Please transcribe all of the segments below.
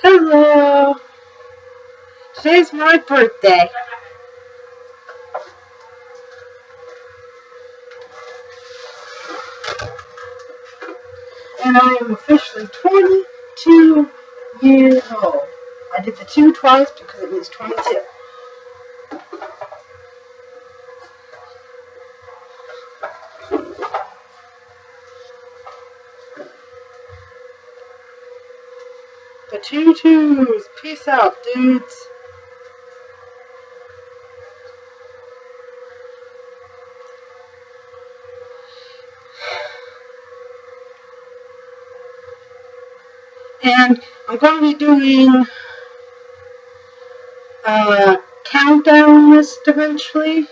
Hello! Today's my birthday. And I am officially 22 years old. I did the 2 twice because it means 22. The 2 2s. Peace out, dudes. And I'm going to be doing a countdown list eventually.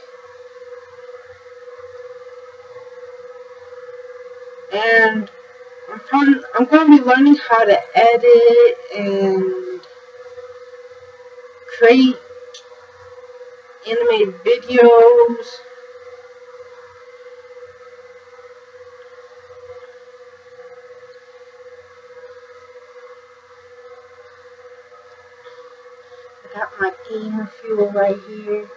And I'm going to be learning how to edit and create animated videos. I got my gamer fuel right here.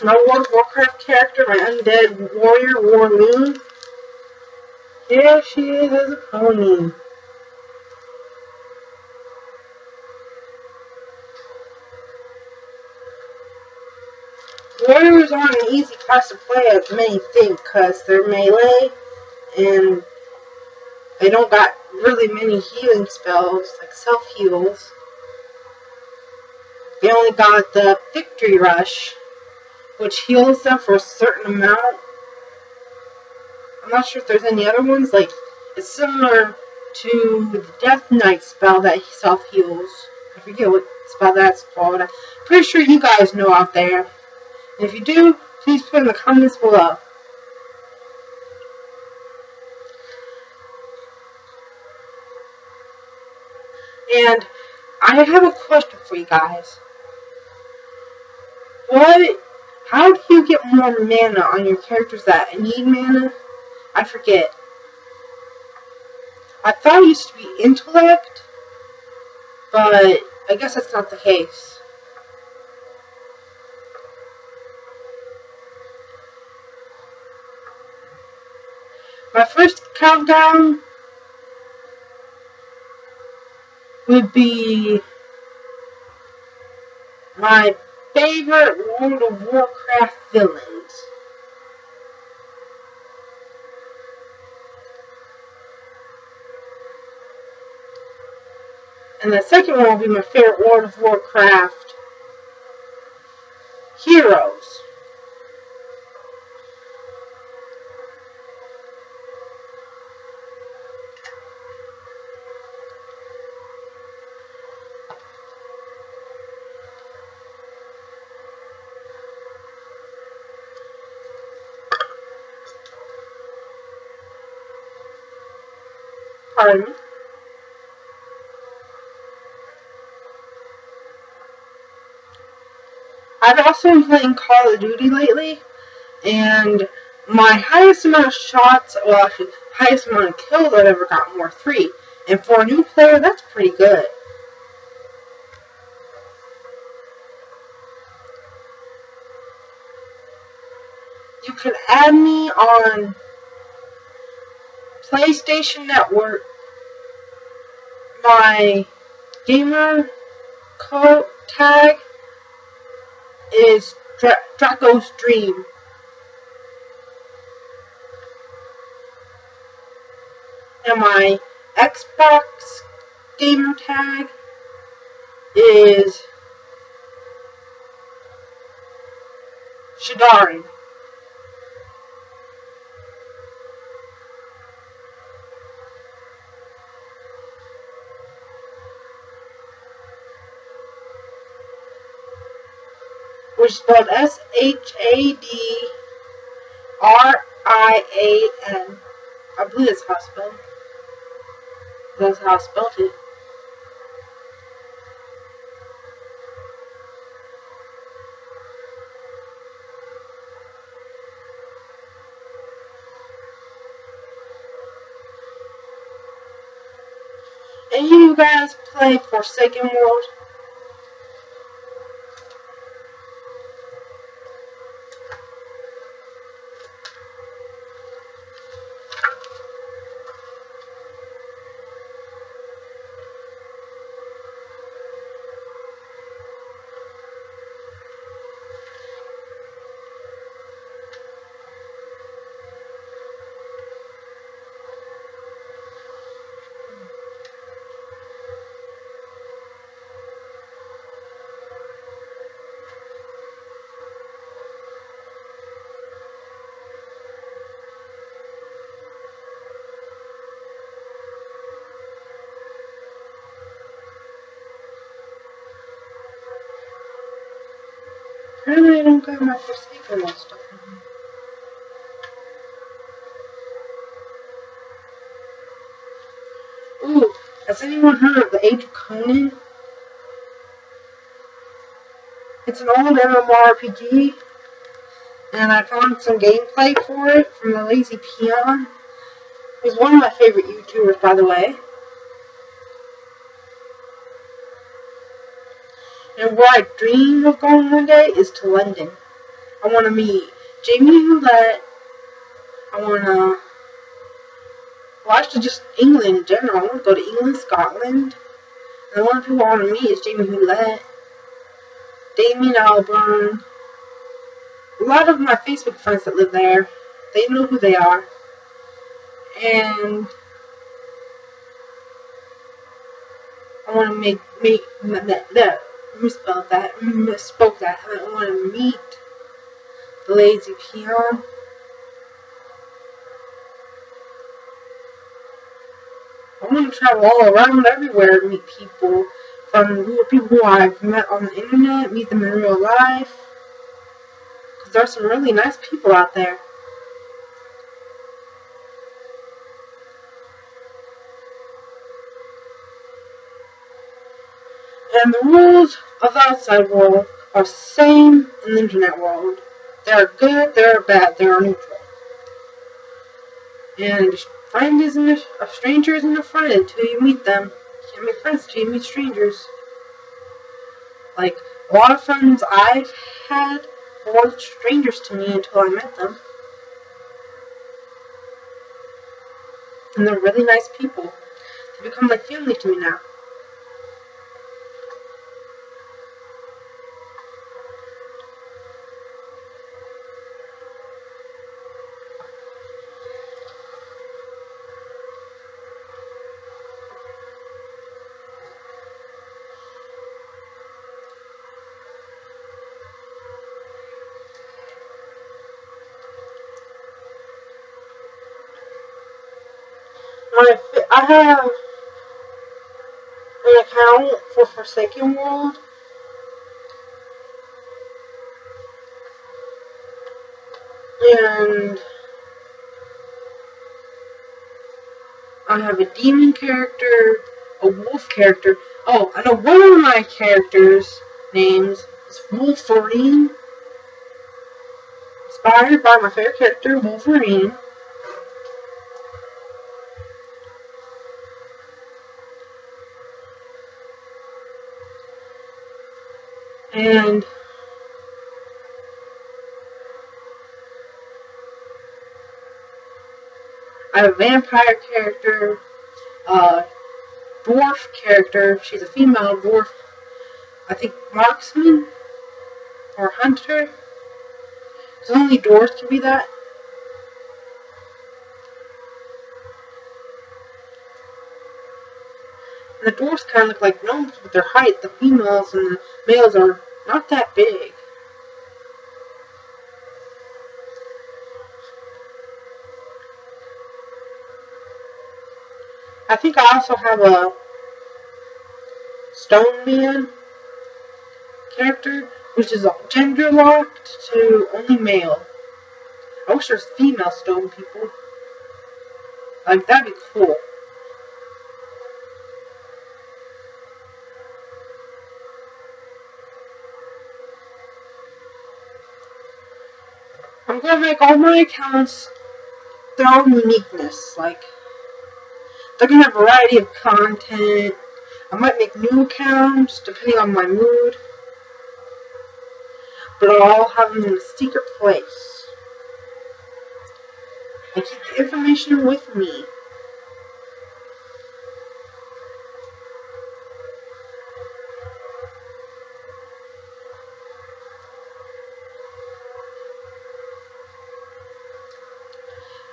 My World of Warcraft character, my undead warrior, Warloon. Here she is as a pony. Warriors aren't an easy class to play as many think, because they're melee, and they don't got really many healing spells, like self-heals. They only got the Victory Rush, which heals them for a certain amount. I'm not sure if there's any other ones. Like, it's similar to the Death Knight spell that self-heals. I forget what spell that's called. I'm pretty sure you guys know out there. And if you do, please put in the comments below. And I have a question for you guys. How do you get more mana on your characters that need mana? I forget. I thought it used to be intellect, but I guess that's not the case. My first countdown would be my favorite World of Warcraft villains. And the second one will be my favorite World of Warcraft heroes. Pardon me. I've also been playing Call of Duty lately, and my highest amount of shots, well, actually, highest amount of kills I've ever gotten were 3. And for a new player, that's pretty good. You can add me on PlayStation Network. My gamer code tag is Draco's Dream. And my Xbox gamer tag is Shadari. Which is spelled S-H-A-D-R-I-A-N. I believe it's how it's spelled. That's how I spelled it. And you guys play Forsaken World? Apparently I don't got my Forsaken World stuff in here. Ooh, has anyone heard of the Age of Conan? It's an old MMORPG, and I found some gameplay for it from the Lazy Peon. He's one of my favorite YouTubers, by the way. And where I dream of going one day is to London. I want to meet Jamie Hewlett. I want to, well, actually just England in general. I want to go to England, Scotland. And one of the people I want to meet is Jamie Hewlett, Damien Albarn. A lot of my Facebook friends that live there, they know who they are. And I want to misspoke that. I want to meet the Lazy Peon. I want to travel all around everywhere and meet people. From people who I've met on the internet, meet them in real life. Because there are some really nice people out there. And the rules of the outside world are the same in the internet world. They are good, they are bad, they are neutral. And a stranger isn't a friend until you meet them. You can't make friends until you meet strangers. Like, a lot of friends I've had were strangers to me until I met them. And they're really nice people. They become like family to me now. I have an account for Forsaken World. And I have a demon character, a wolf character. Oh, I know one of my characters' names is Wolverine. Inspired by my favorite character, Wolverine. And I have a vampire character, dwarf character. She's a female dwarf. I think marksman or hunter. Because only dwarves can be that. And the dwarves kind of look like gnomes with their height. The females and the males are not that big. I think I also have a stone man character, which is gender locked to only male. I wish there's female stone people. Like, that'd be cool. gonna make all my accounts their own uniqueness. Like, they're gonna have a variety of content. I might make new accounts depending on my mood, but I'll have them in a secret place. I keep the information with me.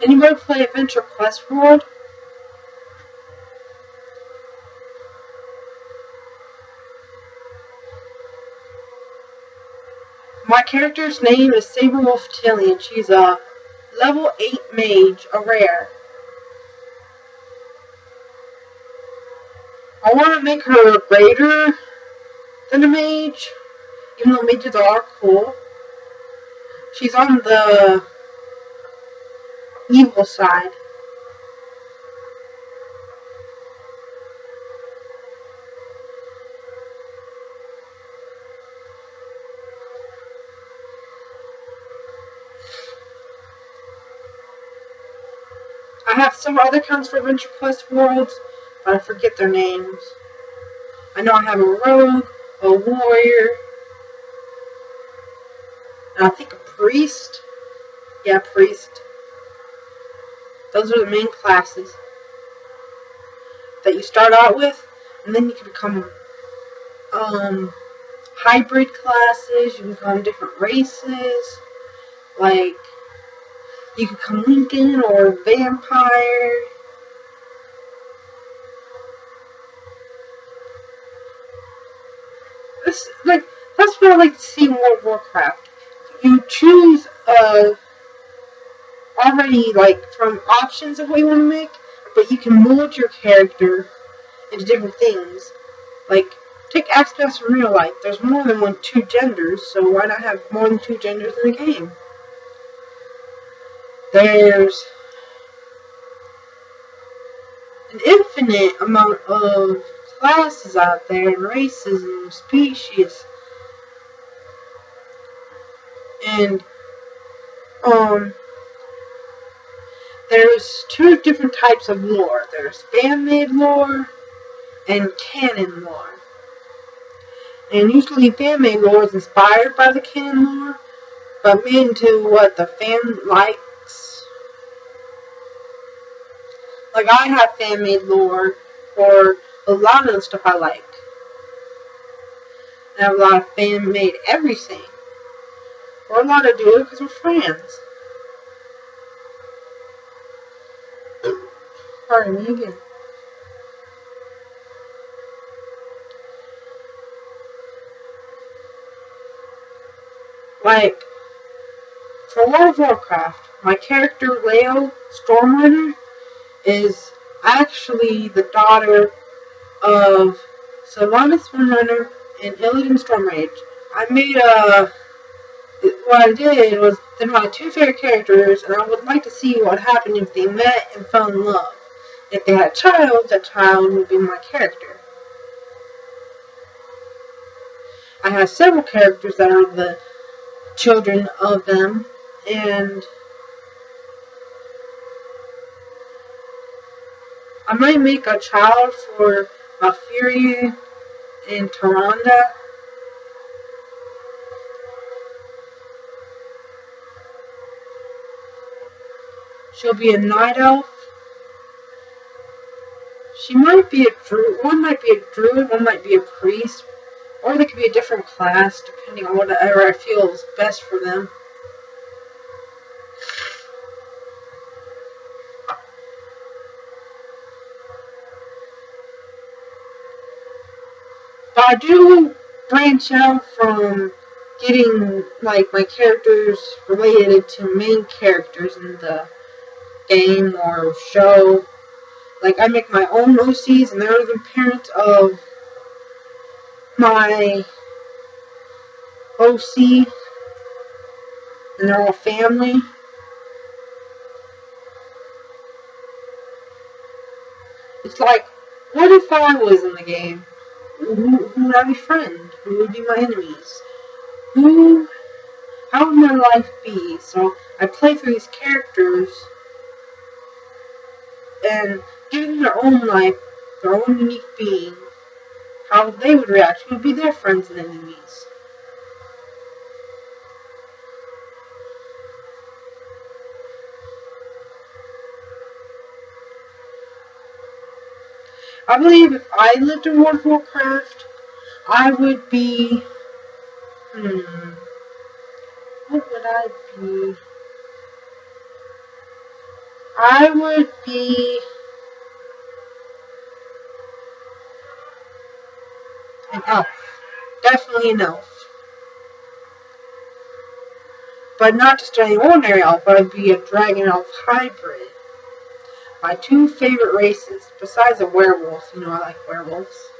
Anybody play Adventure Quest World? My character's name is Saberwolf Tilly, and she's a level 8 mage, a rare. I want to make her greater than a mage, even though mages are cool. She's on the evil side. I have several other accounts for Adventure Quest Worlds, but I forget their names. I know I have a rogue, a warrior, and I think a priest. Yeah, priest. Those are the main classes that you start out with, and then you can become hybrid classes. You can become different races, like you could become Lincoln or vampire. That's what I like to see in World of Warcraft. You choose already from options of what you want to make, but you can mold your character into different things. Like, take aspects from real life. There's more than two genders, so why not have more than 2 genders in the game? There's an infinite amount of classes out there, and races and species. And there's 2 different types of lore. There's fan-made lore and canon lore. And usually fan-made lore is inspired by the canon lore, but made into what the fan likes. Like, I have fan-made lore for a lot of the stuff I like. I have a lot of fan-made everything. We're allowed to do it because we're friends. Pardon me again. Like, for World of Warcraft, my character, Leo Stormrunner, is actually the daughter of Sylvanas Stormrunner and Illidan Stormrage. What I did was, they're my 2 favorite characters, and I would like to see what happened if they met and fell in love. If they had a child, that child would be my character. I have several characters that are the children of them, and I might make a child for Malfurion and Tyrande. She'll be a night elf. She might be a druid. One might be a druid, one might be a priest. Or they could be a different class, depending on whatever I feel is best for them. But I do branch out from getting, my characters related to main characters in the game or show. Like, I make my own OCs, and they're the parents of my OC, and they're all family. It's like, what if I was in the game? Who would I befriend? Who would be my enemies? Who how would my life be? So I play through these characters and give them their own life, their own unique being, how they would react, who would be their friends and enemies. I believe if I lived in World of Warcraft, I would be... what would I be? I would be... an elf. Definitely an elf. But not just any ordinary elf, I'd be a dragon elf hybrid. My two favorite races, besides a werewolf, I like werewolves.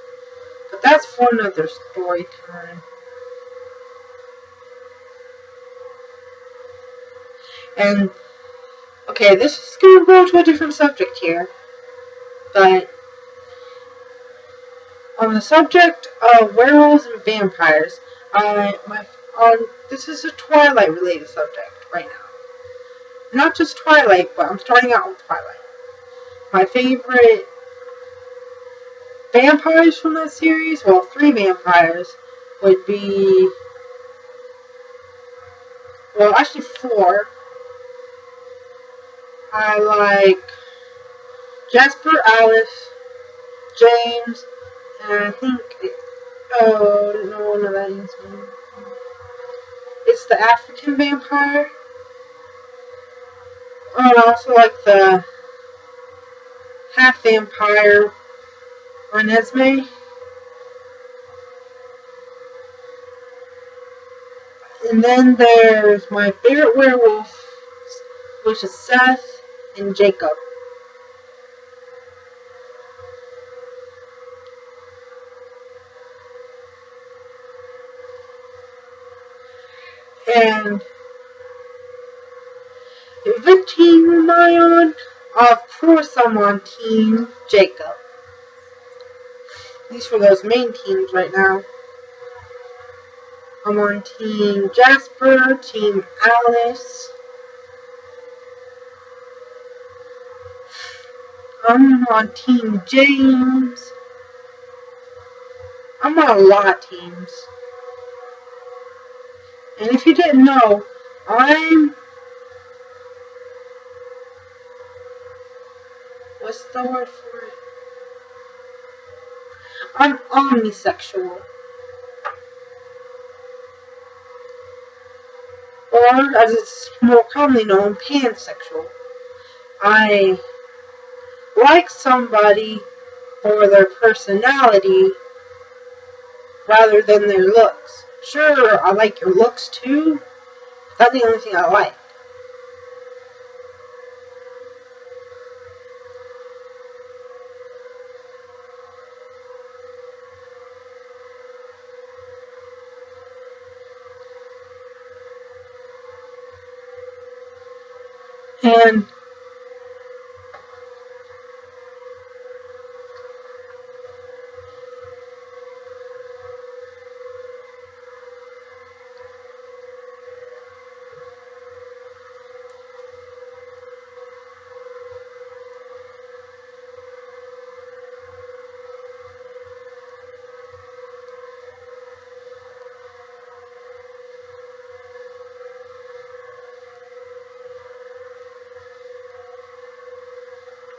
But that's for another story time. And, okay, this is going to go to a different subject here. But, on the subject of werewolves and vampires, this is a Twilight related subject right now. Not just Twilight, but I'm starting out with Twilight. My favorite vampires from that series, well, 3 vampires, would be, well, actually 4. I like Jasper, Alice, James, and I think, no, that is me. It's the African vampire. And I also like the half vampire Renesmee. And then there's my favorite werewolf, which is Seth and Jacob. And what team am I on? Of course I'm on Team Jacob. These are those main teams right now. I'm on Team Jasper, Team Alice. I'm on Team James. I'm on a lot of teams. And if you didn't know, what's the word for it? I'm omnisexual. Or, as it's more commonly known, pansexual. I like somebody for their personality rather than their looks. Sure, I like your looks too. That's the only thing I like. And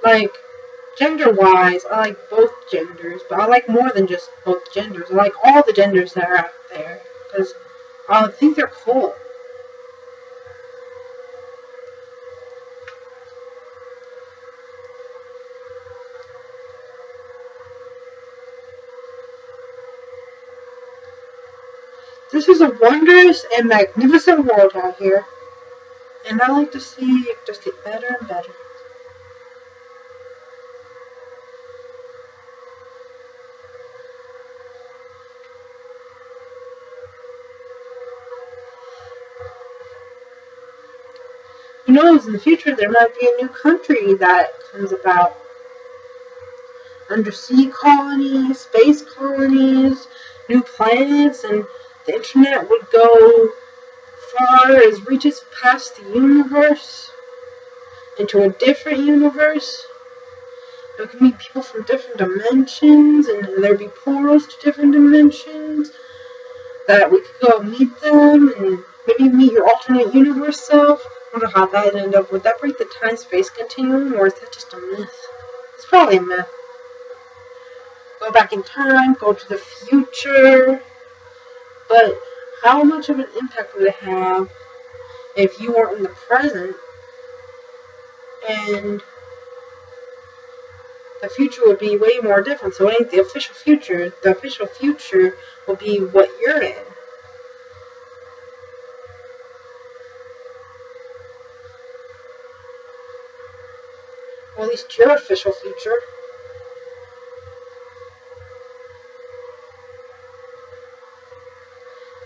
like, gender-wise, I like both genders, but I like more than just both genders. I like all the genders that are out there, because I think they're cool. This is a wondrous and magnificent world out here, and I like to see it just get better and better. Who knows, in the future there might be a new country that comes about. Undersea colonies, space colonies, new planets, and the internet would go far as reaches past the universe into a different universe. We can meet people from different dimensions, and there'd be portals to different dimensions that we could go meet them, and maybe meet your alternate universe self. I don't know how that would end up. Would that break the time-space continuum, or is that just a myth? It's probably a myth. Go back in time, go to the future, but how much of an impact would it have if you weren't in the present, and the future would be way more different? So it ain't the official future. The official future will be what you're in. Or at least your official future.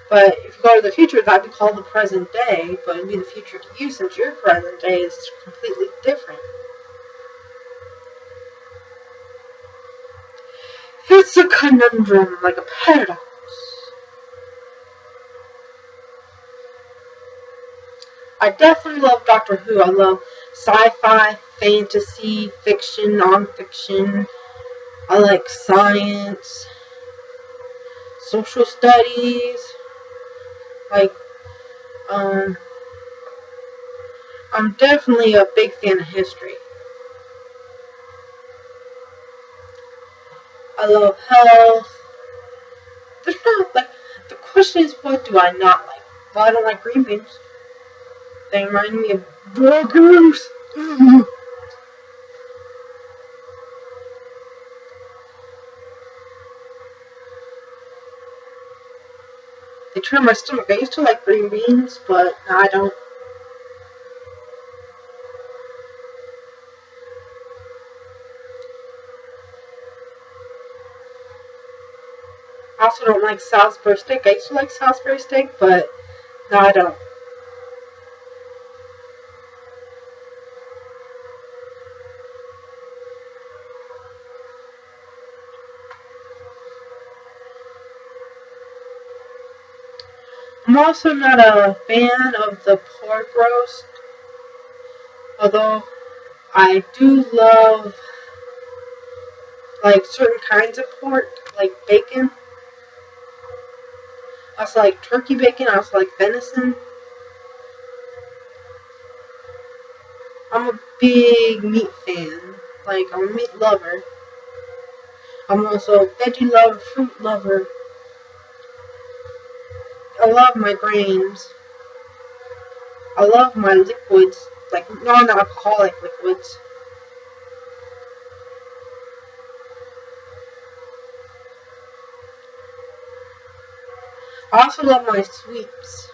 But if you go to the future, that'd be called the present day, but it'd be the future to you since your present day is completely different. It's a conundrum, like a paradox. I definitely love Doctor Who. I love sci-fi, fantasy, fiction, non-fiction. I like science, social studies. I'm definitely a big fan of history. I love health. There's not, like, the question is, what do I not like? Well, I don't like green beans. They remind me of burgers. They turn my stomach. I used to like green beans, but now I don't. I also don't like Salisbury steak. I used to like Salisbury steak, but now I don't. I'm also not a fan of the pork roast, although I do love, like, certain kinds of pork, like bacon. I also like turkey bacon. I also like venison. I'm a big meat fan. Like, I'm a meat lover. I'm also a veggie lover, fruit lover. I love my grains. I love my liquids, like non-alcoholic liquids. I also love my sweets,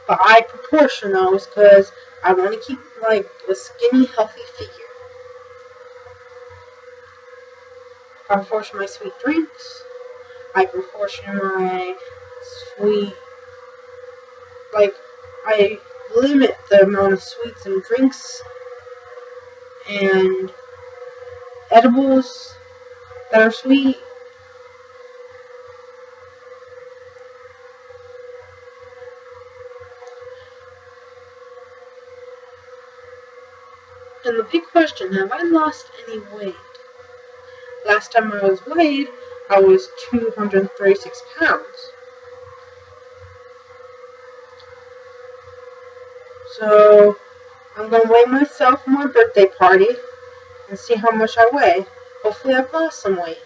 but I proportion those because I want to keep, like, a skinny, healthy figure. I proportion my sweet drinks. I proportion my sweet, like, I limit the amount of sweets and drinks and edibles that are sweet. And the big question, have I lost any weight? Last time I was weighed, I was 236 pounds. So, I'm going to weigh myself for my birthday party and see how much I weigh. Hopefully I've lost some weight.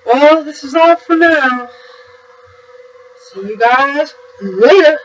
Well, this is all for now. See you guys later.